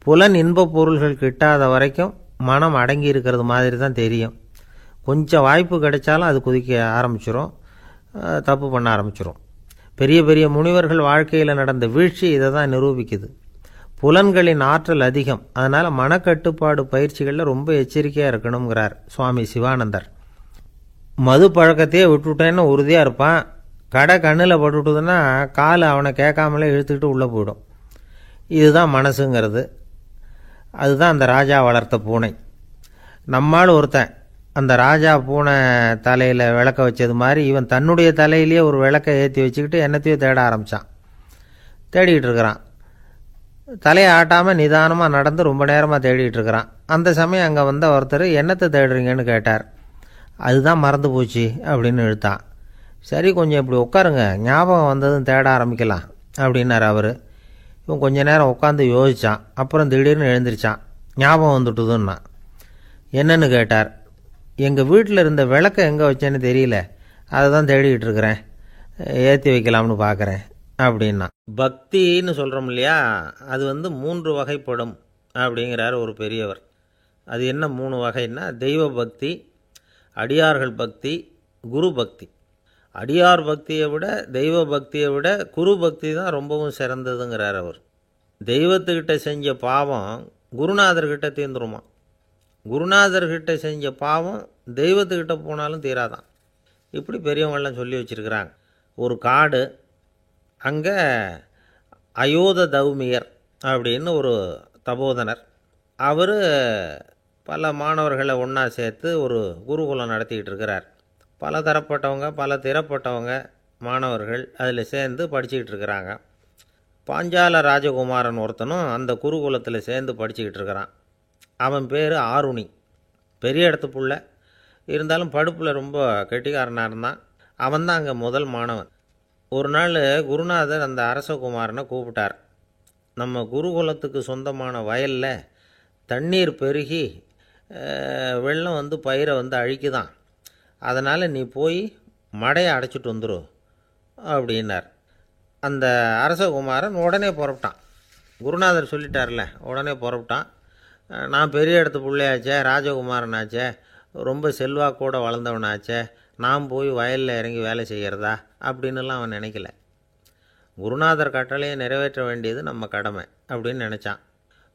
Speaker 1: புலன் இன்ப பொருள்கள் கிட்டாத வரைக்கும் மனம் அடங்கி இருக்கிறது மாதிரி தான் தெரியும். கொஞ்சம் வாய்ப்பு கிடைச்சாலும் அது குதிக்க ஆரம்பிச்சிரும், தப்பு பண்ண ஆரம்பிச்சிரும். பெரிய பெரிய முனிவர்கள் வாழ்க்கையில் நடந்த வீழ்ச்சி இதை தான் நிரூபிக்குது. புலன்களின் ஆற்றல் அதிகம். அதனால் மனக்கட்டுப்பாடு பயிற்சிகளில் ரொம்ப எச்சரிக்கையாக இருக்கணுங்கிறார் சுவாமி சிவானந்தர். மது பழக்கத்தையே விட்டுவிட்டேன்னு உறுதியாக இருப்பான். கடை கண்ணில் பட்டுவிட்டதுன்னா கால் அவனை கேட்காமலே இழுத்துக்கிட்டு உள்ளே போயிடும். இதுதான் மனசுங்கிறது. அதுதான் அந்த ராஜா வளர்த்த பூனை. நம்மால் ஒருத்தன் அந்த ராஜா பூனை தலையில் விளக்க வச்சது மாதிரி இவன் தன்னுடைய தலையிலேயே ஒரு விளக்கை ஏற்றி வச்சுக்கிட்டு என்னத்தையோ தேட ஆரம்பித்தான். தேடிக்கிட்டு இருக்கிறான். தலையை ஆட்டாமல் நிதானமாக நடந்து ரொம்ப நேரமாக தேடிகிட்டு இருக்கிறான். அந்த சமயம் அங்கே வந்த ஒருத்தர், என்னத்தை தேடுறீங்கன்னு கேட்டார். அதுதான் மறந்து போச்சு அப்படின்னு இழுத்தான். சரி, கொஞ்சம் இப்படி உட்காருங்க, ஞாபகம் வந்ததும் தேட ஆரம்பிக்கலாம் அப்படின்னார் அவர். இவன் கொஞ்ச நேரம் உட்காந்து யோசித்தான். அப்புறம் திடீர்னு எழுந்திரிச்சான். ஞாபகம் வந்துட்டுதுன்னா. என்னன்னு கேட்டார். எங்கள் வீட்டில் இருந்த விளக்கை எங்கே வச்சேன்னு தெரியல, அதை தான் தேடிக்கிட்டு இருக்கிறேன், ஏற்றி வைக்கலாம்னு பார்க்குறேன் அப்படின்னா. பக்தின்னு சொல்கிறோம் இல்லையா, அது 3 வகைப்படும் அப்படிங்கிறார் ஒரு பெரியவர். அது என்ன 3 வகைன்னா, தெய்வ பக்தி, அடியார்கள் பக்தி, குரு பக்தி. அடியார் பக்தியை விட தெய்வ பக்தியை விட குரு பக்தி தான் ரொம்பவும் சிறந்ததுங்கிறார் அவர். தெய்வத்துக்கிட்ட செஞ்ச பாவம் குருநாதர்கிட்ட தீர்ந்துருமா. குருநாதர்கிட்ட செஞ்ச பாவம் தெய்வத்துக்கிட்ட போனாலும் தீராதான். இப்படி பெரியவங்களாம் சொல்லி வச்சுருக்கிறாங்க. ஒரு காடு, அங்கே அயோத தௌமியர் அப்படின்னு ஒரு தபோதனர். அவர் பல மாணவர்களை ஒன்றா சேர்த்து ஒரு குருகுலம் நடத்திக்கிட்டு இருக்கிறார். பல தரப்பட்டவங்க, பல திறப்பட்டவங்க மாணவர்கள் அதில் சேர்ந்து படிச்சுக்கிட்டு இருக்கிறாங்க. பாஞ்சால ராஜகுமாரன் ஒருத்தனும் அந்த குருகுலத்தில் சேர்ந்து படிச்சுக்கிட்டு இருக்கிறான். அவன் பேர் ஆருணி. பெரிய இடத்து புள்ள, இருந்தாலும் படுப்பில் ரொம்ப கெட்டிக்காரனாக இருந்தான். அவன் தான் அங்கே முதல் மாணவன். ஒரு நாள் குருநாதர் அந்த அரசகுமாரனை கூப்பிட்டார். நம்ம குருகுலத்துக்கு சொந்தமான வயலில் தண்ணீர் பெருகி வெள்ளம் பயிரை அழிக்குதான், அதனால் நீ போய் மடையை அடைச்சிட்டு வந்துரு அப்படின்னார். அந்த அரசகுமாரன் உடனே புறப்பட்டான். குருநாதர் சொல்லிட்டார்ல, உடனே புறப்பட்டான். நான் பெரிய இடத்து பிள்ளையாச்சே, ராஜகுமாரனாச்சே, ரொம்ப செல்வாக்கூட வளர்ந்தவனாச்சே, நான் போய் வயலில் இறங்கி வேலை செய்கிறதா அப்படின்னுலாம் அவன் நினைக்கல. குருநாதர் கட்டளையை நிறைவேற்ற வேண்டியது நம்ம கடமை அப்படின்னு நினச்சான்.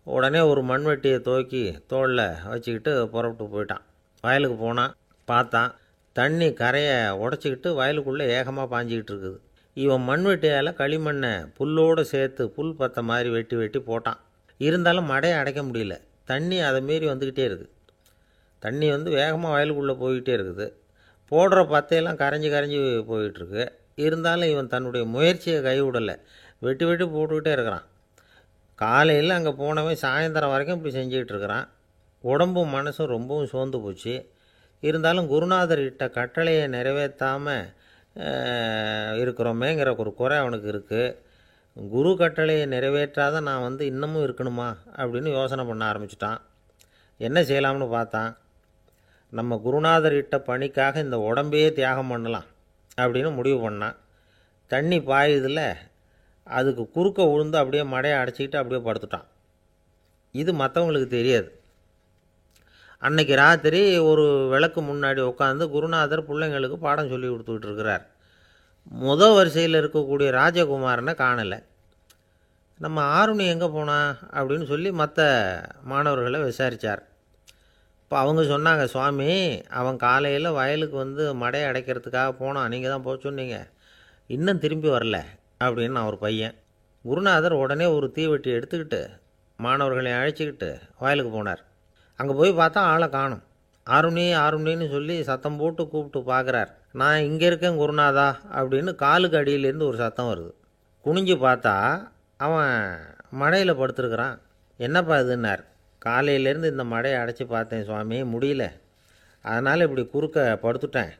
Speaker 1: உடனே ஒரு மண்வெட்டியை தூக்கி தோளில் வச்சுக்கிட்டு புறப்பட்டு போயிட்டான். வயலுக்கு போனான். பார்த்தான், தண்ணி கரையை உடச்சிக்கிட்டு வயலுக்குள்ளே ஏகமாக பாஞ்சிக்கிட்டு இருக்குது. இவன் மண்வெட்டியால் களிமண்ணை புல்லோடு சேர்த்து புல் பற்ற மாதிரி வெட்டி வெட்டி போட்டான். இருந்தாலும் மடையை அடைக்க முடியல. தண்ணி அதை மீறி வந்துக்கிட்டே இருக்குது. தண்ணி வேகமாக வயலுக்குள்ளே போய்கிட்டே இருக்குது. போடுற பத்தையெல்லாம் கரைஞ்சி கரைஞ்சி போயிட்டுருக்கு. இருந்தாலும் இவன் தன்னுடைய முயற்சியை கைவிடலை. வெட்டி வெட்டி போட்டுக்கிட்டே இருக்கிறான். காலையில் அங்கே போனவன் சாயந்தரம் வரைக்கும் இப்படி செஞ்சுக்கிட்டு இருக்கிறான். உடம்பும் மனசும் ரொம்பவும் சோர்ந்து போச்சு. இருந்தாலும் குருநாதர் இட்ட கட்டளையை நிறைவேற்றாமல் இருக்கிறோமேங்கிற ஒரு குறை அவனுக்கு இருக்குது. குரு கட்டளையை நிறைவேற்றாத நான் இன்னமும் இருக்கணுமா அப்படின்னு யோசனை பண்ண ஆரம்பிச்சிட்டான். என்ன செய்யலாம்னு பார்த்தான். நம்ம குருநாதர் இட்ட பணிக்காக இந்த உடம்பையே தியாகம் பண்ணலாம் அப்படின்னு முடிவு பண்ணான். தண்ணி பாயுதில் அதுக்கு குறுக்க விழுந்து அப்படியே மடையை அடைச்சிக்கிட்டு அப்படியே படுத்துட்டான். இது மற்றவங்களுக்கு தெரியாது. அன்னைக்கு ராத்திரி ஒரு விளக்கு முன்னாடி உட்காந்து குருநாதர் பிள்ளைங்களுக்கு பாடம் சொல்லி கொடுத்துக்கிட்டு இருக்கிறார். முதல் வரிசையில் இருக்கக்கூடிய ராஜகுமாரனை காணலை. நம்ம ஆருணி எங்கே போனா அப்படின்னு சொல்லி மற்ற மாணவர்களை விசாரித்தார். இப்போ அவங்க சொன்னாங்க, சுவாமி அவன் காலையில் வயலுக்கு மடையை அடைக்கிறதுக்காக போனான், நீங்கள் தான் போக சொன்னீங்க, இன்னும் திரும்பி வரல அப்படின்னு அவர் பையன். குருநாதர் உடனே ஒரு தீவெட்டி எடுத்துக்கிட்டு மாணவர்களை அழைச்சிக்கிட்டு வயலுக்கு போனார். அங்கே போய் பார்த்தா ஆளை காணும். ஆருணி ஆருணின்னு சொல்லி சத்தம் போட்டு கூப்பிட்டு பார்க்குறார். நான் இங்கே இருக்கேன் குருநாதா அப்படின்னு காலுக்கு அடியிலேருந்து ஒரு சத்தம் வருது. குனிஞ்சு பார்த்தா அவன் மடையில் படுத்துருக்கிறான். என்னப்பா இதுன்னார். காலையிலேருந்து இந்த மடையை அடைச்சி பார்த்தேன் சுவாமி, முடியல, அதனால் இப்படி குறுக்க படுத்துட்டேன்.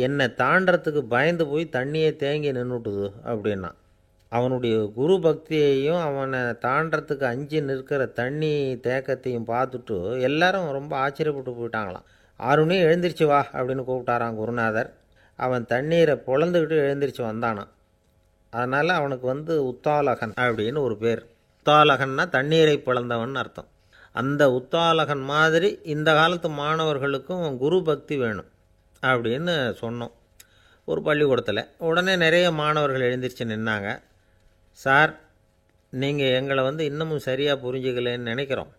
Speaker 1: என்னை தாண்டறதுக்கு பயந்து போய் தண்ணியை தேங்கி நின்றுட்டுது அப்படின்னா. அவனுடைய குரு பக்தியையும் அவனை தாண்டறதுக்கு அஞ்சு நிற்கிற தண்ணி தேக்கத்தையும் பார்த்துட்டு எல்லாரும் ரொம்ப ஆச்சரியப்பட்டு போயிட்டாங்களாம். ஆருணி எழுந்திரிச்சு வா அப்படின்னு கூப்பிட்டாரான் குருநாதர். அவன் தண்ணீரை பொழந்துக்கிட்டு எழுந்திரிச்சு வந்தானான். அதனால் அவனுக்கு உத்தாலகன் அப்படின்னு ஒரு பேர். உத்தாலகன்னா தண்ணீரை பிளந்தவன் அர்த்தம். அந்த உத்தாலகன் மாதிரி இந்த காலத்து மாணவர்களுக்கும் குரு பக்தி வேணும் அப்படின்னு சொன்னோம் ஒரு பள்ளிக்கூடத்தில். உடனே நிறைய மாணவர்கள் எழுந்திரிச்சு நின்னாங்க. சார், நீங்கள் எங்களை இன்னமும் சரியாக புரிஞ்சுக்கலன்னு நினைக்கிறோம்.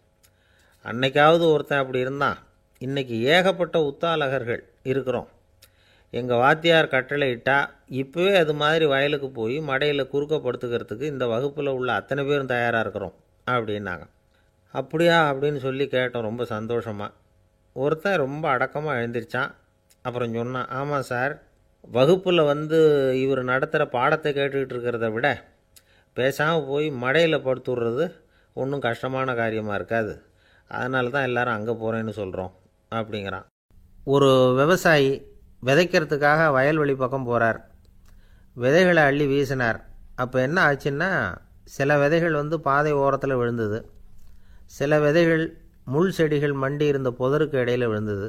Speaker 1: அன்னைக்காவது ஒருத்தன் அப்படி இருந்தான், இன்றைக்கி ஏகப்பட்ட உத்தாலகர்கள் இருக்கிறோம். எங்கள் வாத்தியார் கட்டளை இட்டால் இப்போவே அது மாதிரி வயலுக்கு போய் மடையில் குறுக்கப்படுத்துக்கிறதுக்கு இந்த வகுப்பில் உள்ள அத்தனை பேரும் தயாராக இருக்கிறோம் அப்படின்னாங்க. அப்படியா அப்படின்னு சொல்லி கேட்டோம் ரொம்ப சந்தோஷமாக. ஒருத்தன் ரொம்ப அடக்கமாக எழுந்திரிச்சான். அப்புறம் சொன்னான், ஆமாம் சார், வகுப்பில் இவர் நடத்துகிற பாடத்தை கேட்டுக்கிட்டு இருக்கிறத விட பேசாமல் போய் மடையில் படுத்துடுறது ஒன்றும் கஷ்டமான காரியமாக இருக்காது, அதனால தான் எல்லோரும் அங்கே போகிறேன்னு சொல்கிறோம் அப்படிங்கிறான். ஒரு விவசாயி விதைக்கிறதுக்காக வயல்வெளி பக்கம் போகிறார். விதைகளை அள்ளி வீசினார். அப்போ என்ன ஆச்சுன்னா, சில விதைகள் பாதை ஓரத்தில் விழுந்தது. சில விதைகள் முள் செடிகள் மண்டி இருந்த புதருக்கு இடையில் விழுந்தது.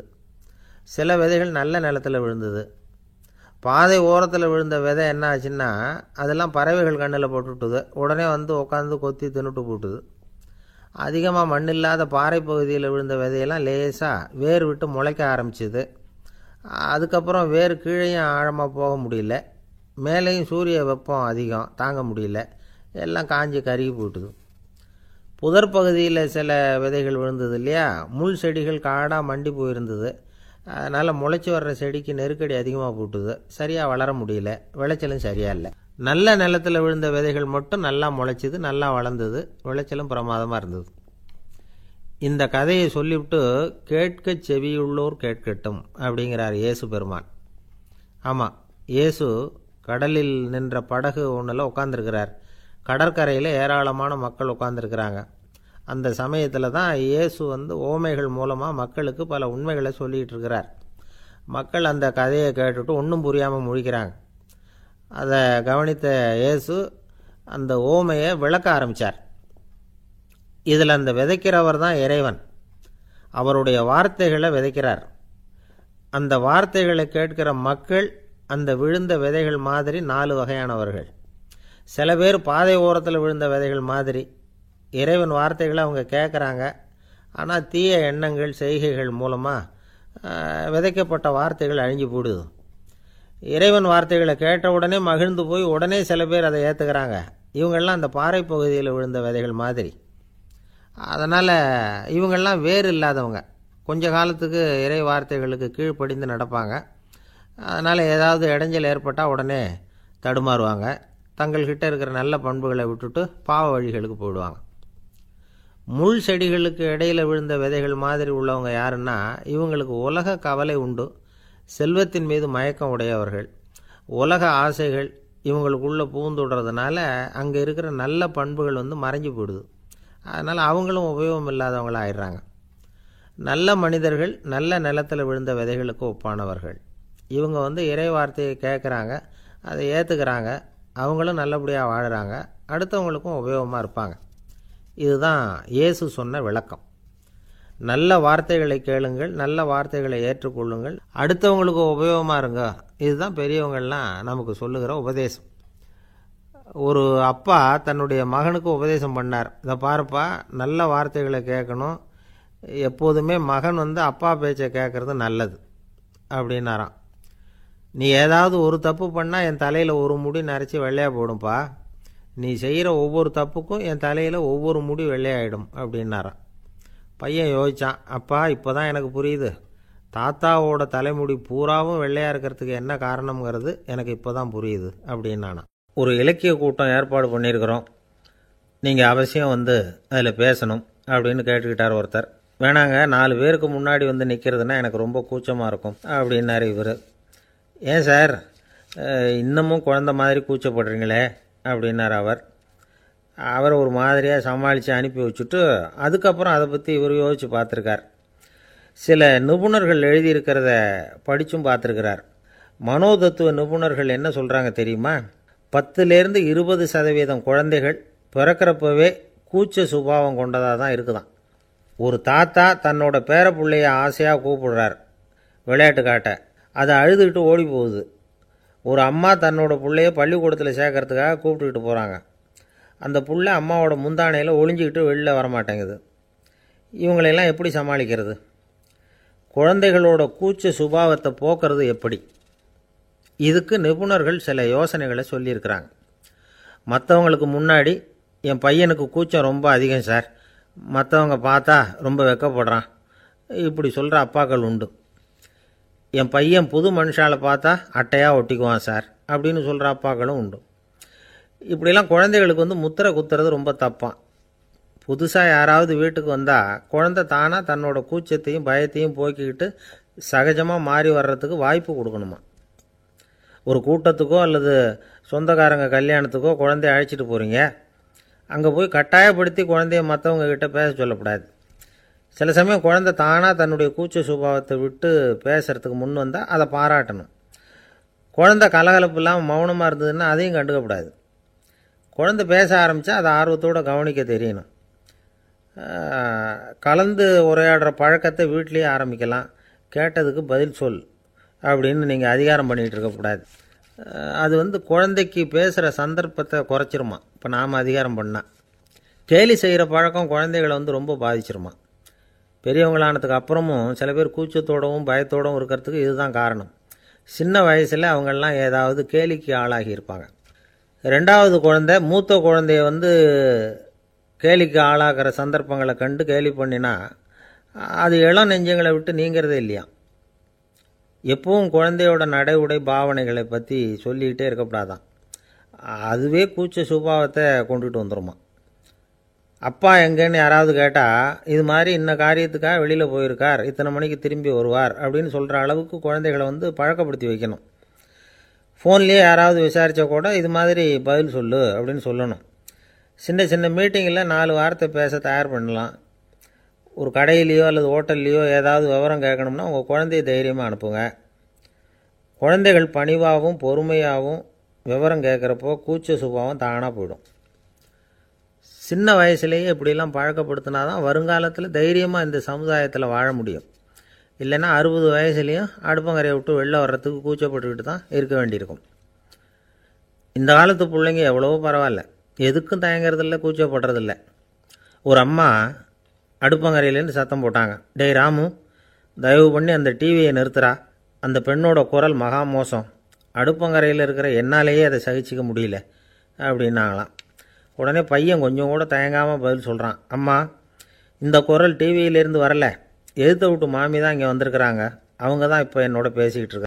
Speaker 1: சில விதைகள் நல்ல நிலத்தில் விழுந்தது. பாதை ஓரத்தில் விழுந்த விதை என்ன ஆச்சுன்னா, அதெல்லாம் பறவைகள் கண்ணில் போட்டுவிட்டுது. உடனே உட்காந்து கொத்தி தின்னுட்டு போட்டுது. அதிகமாக மண் இல்லாத பாறை பகுதியில் விழுந்த விதையெல்லாம் லேசாக வேர் விட்டு முளைக்க ஆரம்பிச்சிது. அதுக்கப்புறம் வேர் கீழேயும் ஆழமாக போக முடியல, மேலேயும் சூரிய வெப்பம் அதிகம் தாங்க முடியல, எல்லாம் காஞ்சி கருகி போட்டுது. புதர் பகுதியில் சில விதைகள் விழுந்தது இல்லையா, முள் செடிகள் காடாக மண்டி போயிருந்தது. அதனால் முளைச்சி வர்ற செடிக்கு நெருக்கடி அதிகமாக போட்டுது, சரியாக வளர முடியல, விளைச்சலும் சரியாக இல்லை. நல்ல நிலத்தில் விழுந்த விதைகள் மட்டும் நல்லா முளைச்சிது, நல்லா வளர்ந்தது, விளைச்சலும் பிரமாதமாக இருந்தது. இந்த கதையை சொல்லிவிட்டு கேட்க செவியுள்ளோர் கேட்கட்டும் அப்படிங்கிறார் இயேசு பெருமான். ஆமாம், இயேசு கடலில் நின்ற படகு ஒன்றில் உட்காந்துருக்கிறார். கடற்கரையில் ஏராளமான மக்கள் உட்காந்துருக்கிறாங்க. அந்த சமயத்தில் தான் இயேசு ஓமைகள் மூலமாக மக்களுக்கு பல உண்மைகளை சொல்லிகிட்டு இருக்கிறார். மக்கள் அந்த கதையை கேட்டுட்டு ஒன்றும் புரியாமல் முழிக்கிறாங்க. அதை கவனித்த இயேசு அந்த ஓமையை விளக்க ஆரம்பித்தார். இதில் அந்த விதைக்கிறவர் தான் இறைவன். அவருடைய வார்த்தைகளை விதைக்கிறார். அந்த வார்த்தைகளை கேட்கிற மக்கள் அந்த விழுந்த விதைகள் மாதிரி 4 வகையானவர்கள். சில பேர் பாதை ஓரத்தில் விழுந்த விதைகள் மாதிரி இறைவன் வார்த்தைகளை அவங்க கேட்குறாங்க, ஆனால் தீய எண்ணங்கள் செய்கைகள் மூலமாக விதைக்கப்பட்ட வார்த்தைகள் அழிஞ்சு போடுது. இறைவன் வார்த்தைகளை கேட்ட உடனே மகிழ்ந்து போய் உடனே சில பேர் அதை ஏற்றுக்கிறாங்க. இவங்கெல்லாம் அந்த பாறை பகுதியில் விழுந்த விதைகள் மாதிரி. அதனால் இவங்கெல்லாம் வேறு இல்லாதவங்க. கொஞ்ச காலத்துக்கு இறை வார்த்தைகளுக்கு கீழ்ப்படிந்து நடப்பாங்க. அதனால் ஏதாவது இடைஞ்சல் ஏற்பட்டால் உடனே தடுமாறுவாங்க. தங்கள்கிட்ட இருக்கிற நல்ல பண்புகளை விட்டுட்டு பாவ வழிகளுக்கு போயிடுவாங்க. முள் செடிகளுக்கு இடையில் விழுந்த விதைகள் மாதிரி உள்ளவங்க யாருன்னா, இவங்களுக்கு உலக கவலை உண்டு, செல்வத்தின் மீது மயக்கம் உடையவர்கள். உலக ஆசைகள் இவங்களுக்குள்ளே பூந்துடுறதுனால அங்கே இருக்கிற நல்ல பண்புகள் மறைஞ்சு போயிடுது. அதனால் அவங்களும் உபயோகம் இல்லாதவங்களாக ஆயிடுறாங்க. நல்ல மனிதர்கள் நல்ல நிலத்தில் விழுந்த விதைகளுக்கு ஒப்பானவர்கள். இவங்க இறை வார்த்தையை கேட்குறாங்க, அதை ஏற்றுக்கிறாங்க, அவங்களும் நல்லபடியாக வாழுறாங்க, அடுத்தவங்களுக்கும் உபயோகமாக இருப்பாங்க. இதுதான் இயேசு சொன்ன விளக்கம். நல்ல வார்த்தைகளை கேளுங்கள், நல்ல வார்த்தைகளை ஏற்றுக்கொள்ளுங்கள், அடுத்தவங்களுக்கு உபயோகமாக இருங்க. இதுதான் பெரியவங்கள்லாம் நமக்கு சொல்லுகிற உபதேசம். ஒரு அப்பா தன்னுடைய மகனுக்கு உபதேசம் பண்ணார். இதை பாருப்பா, நல்ல வார்த்தைகளை கேட்கணும், எப்போதுமே மகன் அப்பா பேச்சை கேட்குறது நல்லது அப்படின்னாராம். நீ ஏதாவது ஒரு தப்பு பண்ணால் என் தலையில் ஒரு முடி நரைச்சி வெள்ளையாக போடும்பா, நீ செய்கிற ஒவ்வொரு தப்புக்கும் என் தலையில் ஒவ்வொரு முடி வெள்ளையாயிடும் அப்படின்னாராம். பையன் யோசித்தான், அப்பா இப்போ தான் எனக்கு புரியுது, தாத்தாவோட தலைமுடி பூராவும் வெள்ளையாக இருக்கிறதுக்கு என்ன காரணங்கிறது எனக்கு இப்போ தான் புரியுது அப்படின்னானா. ஒரு இலக்கிய கூட்டம் ஏற்பாடு பண்ணியிருக்கிறோம், நீங்கள் அவசியம் அதில் பேசணும் அப்படின்னு கேட்டுக்கிட்டார் ஒருத்தர். வேணாங்க, 4 பேருக்கு முன்னாடி நிற்கிறதுனா எனக்கு ரொம்ப கூச்சமாக இருக்கும் அப்படின்னாரு இவர். ஏன் சார் இன்னமும் குழந்த மாதிரி கூச்சப்படுறீங்களே அப்படின்னார் அவர் ஒரு மாதிரியாக சமாளித்து அனுப்பி வச்சுட்டு அதுக்கப்புறம் அதை பற்றி இவர் யோசித்து பார்த்துருக்கார். சில நிபுணர்கள் எழுதியிருக்கிறத படித்தும் பார்த்துருக்கிறார். மனோதத்துவ நிபுணர்கள் என்ன சொல்கிறாங்க தெரியுமா? 10லேருந்து 20% குழந்தைகள் பிறக்கிறப்பவே கூச்ச சுபாவம் கொண்டதாக தான் இருக்குதான். ஒரு தாத்தா தன்னோட பேர பிள்ளைய ஆசையாக கூப்பிடுறார் விளையாட்டு காட்ட, அதை அழுதுகிட்டு ஓடி போகுது. ஒரு அம்மா தன்னோட பிள்ளைய பள்ளிக்கூடத்தில் சேர்க்கறதுக்காக கூப்பிட்டுக்கிட்டு போகிறாங்க. அந்த புள்ள அம்மாவோட முந்தானையில் ஒளிஞ்சிக்கிட்டு வெளில வரமாட்டேங்குது. இவங்களெல்லாம் எப்படி சமாளிக்கிறது? குழந்தைகளோட கூச்ச சுபாவத்தை போக்குறது எப்படி? இதுக்கு நிபுணர்கள் சில யோசனைகளை சொல்லியிருக்கிறாங்க. மற்றவங்களுக்கு முன்னாடி என் பையனுக்கு கூச்சம் ரொம்ப அதிகம் சார், மற்றவங்க பார்த்தா ரொம்ப வெக்கப்படுறான், இப்படி சொல்கிற அப்பாக்கள் உண்டு. என் பையன் புது மனுஷாலை பார்த்தா அட்டையாக ஒட்டிக்குவான் சார் அப்படின்னு சொல்கிற அப்பாக்களும் உண்டு. இப்படிலாம் குழந்தைகளுக்கு முத்திரை குத்துறது ரொம்ப தப்பான். புதுசாக யாராவது வீட்டுக்கு வந்தால் குழந்தை தானாக தன்னோட கூச்சத்தையும் பயத்தையும் போக்கிக்கிட்டு சகஜமாக மாறி வர்றதுக்கு வாய்ப்பு கொடுக்கணுமா. ஒரு கூட்டத்துக்கோ அல்லது சொந்தக்காரங்க கல்யாணத்துக்கோ குழந்தைய அழைச்சிட்டு போகிறீங்க, அங்கே போய் கட்டாயப்படுத்தி குழந்தைய மற்றவங்க கிட்ட பேச சொல்லக்கூடாது. சில சமயம் குழந்தை தானாக தன்னுடைய கூச்ச சுபாவத்தை விட்டு பேசுகிறதுக்கு முன் வந்தால் அதை பாராட்டணும். குழந்தை கலகலப்பு இல்லாமல் மௌனமாக இருந்ததுன்னா அதையும் கண்டுக்கக்கூடாது. குழந்தை பேச ஆரம்பித்தா அதை ஆர்வத்தோடு கவனிக்க தெரியணும். கலந்து உரையாடுற பழக்கத்தை வீட்லேயே ஆரம்பிக்கலாம். கேட்டதுக்கு பதில் சொல் அப்படின்னு நீங்கள் அதிகாரம் பண்ணிகிட்டு இருக்கக்கூடாது. அது குழந்தைக்கு பேசுகிற சந்தர்ப்பத்தை குறைச்சிருமா. இப்போ நாம் அதிகாரம் பண்ணால் கேலி செய்கிற பழக்கம் குழந்தைகளை ரொம்ப பாதிச்சிருமா. பெரியவங்களானதுக்கு அப்புறமும் சில பேர் கூச்சத்தோடவும் பயத்தோடவும் இருக்கிறதுக்கு இதுதான் காரணம். சின்ன வயசில் அவங்கெல்லாம் ஏதாவது கேலிக்கு ஆளாகி இருப்பாங்க. 2வது குழந்தை மூத்த குழந்தைய கேலிக்கு ஆளாகிற சந்தர்ப்பங்களை கண்டு கேலி பண்ணினா அது இளம் நெஞ்சங்களை விட்டு நீங்கிறதே இல்லையா. எப்பவும் குழந்தையோட நடை உடை பாவனைகளை பற்றி சொல்லிக்கிட்டே இருக்கக்கூடாதான். அதுவே கூச்ச சுபாவத்தை கொண்டுட்டு வந்துடுமா. அப்பா எங்கேன்னு யாராவது கேட்டால் இது மாதிரி இன்ன காரியத்துக்காக வெளியில் போயிருக்கார், இத்தனை மணிக்கு திரும்பி வருவார் அப்படின்னு சொல்கிற அளவுக்கு குழந்தைகளை பழக்கப்படுத்தி வைக்கணும். ஃபோன்லேயே யாராவது விசாரித்தா கூட இது மாதிரி பதில் சொல்லு அப்படின்னு சொல்லணும். சின்ன சின்ன மீட்டிங்கில் 4 வார்த்தை பேச தயார் பண்ணலாம். ஒரு கடையிலையோ அல்லது ஹோட்டல்லையோ ஏதாவது விவரம் கேட்கணும்னா உங்கள் குழந்தைய தைரியமாக அனுப்புங்க. குழந்தைகள் பணிவாகவும் பொறுமையாகவும் விவரம் கேட்குறப்போ கூச்ச சுபாவம் தானாக போயிடும். சின்ன வயசுலேயே இப்படிலாம் பழக்கப்படுத்தினா தான் வருங்காலத்தில் தைரியமாக இந்த சமுதாயத்தில் வாழ முடியும். இல்லைன்னா 60 வயசுலேயும் அடுப்பங்கரையை விட்டு வெளில வர்றதுக்கு கூச்சப்பட்டுக்கிட்டு தான் இருக்க வேண்டியிருக்கும். இந்த காலத்து பிள்ளைங்க எவ்வளவோ பரவாயில்ல, எதுக்கும் தயங்குறதில்ல, கூச்சப்படுறதில்ல. ஒரு அம்மா அடுப்பங்கரையிலேருந்து சத்தம் போட்டாங்க. டேய் ராமு, தயவு பண்ணி அந்த டிவியை நிறுத்துறா. அந்த பெண்ணோட குரல் மகா மோசம். அடுப்பங்கரையில் இருக்கிற என்னாலேயே அதை சகிச்சிக்க முடியல அப்படின்னாங்களாம். உடனே பையன் கொஞ்சம் கூட தயங்காமல் பதில் சொல்கிறான். அம்மா, இந்த குரல் டிவியிலேருந்து வரல, எதிர்த்த விட்டு மாமி தான் இங்கே வந்திருக்கிறாங்க. அவங்க தான் இப்போ என்னோட பேசிக்கிட்டு இருக்காங்க.